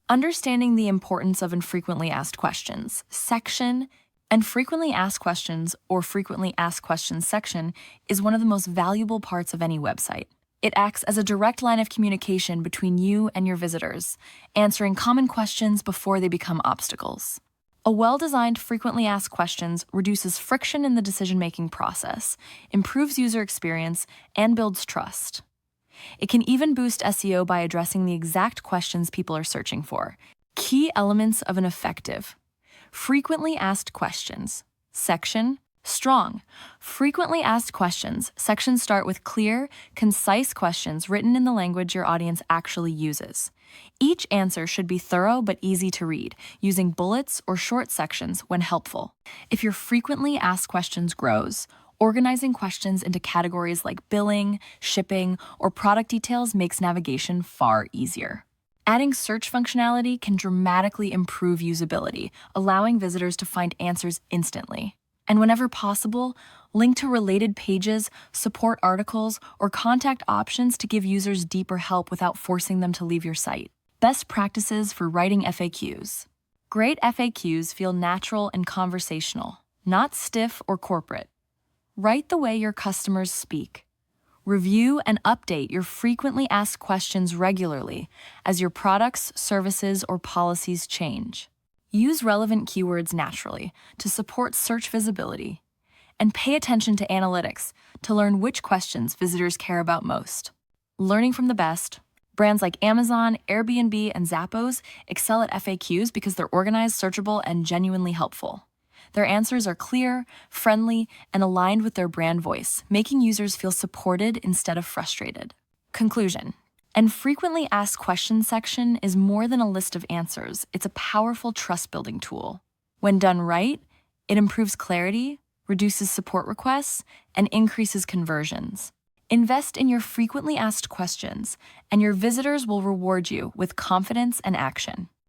Understanding the importance of infrequently asked questions section and frequently asked questions or frequently asked questions section is one of the most valuable parts of any website. It acts as a direct line of communication between you and your visitors, answering common questions before they become obstacles. A well-designed frequently asked questions reduces friction in the decision-making process, improves user experience, and builds trust. It can even boost SEO by addressing the exact questions people are searching for. Key elements of an effective frequently asked questions section. Strong. Frequently asked questions sections start with clear, concise questions written in the language your audience actually uses. Each answer should be thorough but easy to read, using bullets or short sections when helpful. If your frequently asked questions grows, organizing questions into categories like billing, shipping, or product details makes navigation far easier. Adding search functionality can dramatically improve usability, allowing visitors to find answers instantly. And whenever possible, link to related pages, support articles, or contact options to give users deeper help without forcing them to leave your site. Best practices for writing FAQs. Great FAQs feel natural and conversational, not stiff or corporate. Write the way your customers speak. Review and update your frequently asked questions regularly as your products, services, or policies change. Use relevant keywords naturally to support search visibility, and pay attention to analytics to learn which questions visitors care about most. Learning from the best, brands like Amazon, Airbnb, and Zappos excel at FAQs because they're organized, searchable, and genuinely helpful. Their answers are clear, friendly, and aligned with their brand voice, making users feel supported instead of frustrated. Conclusion. And frequently asked questions section is more than a list of answers. It's a powerful trust-building tool. When done right, it improves clarity, reduces support requests, and increases conversions. Invest in your frequently asked questions, and your visitors will reward you with confidence and action.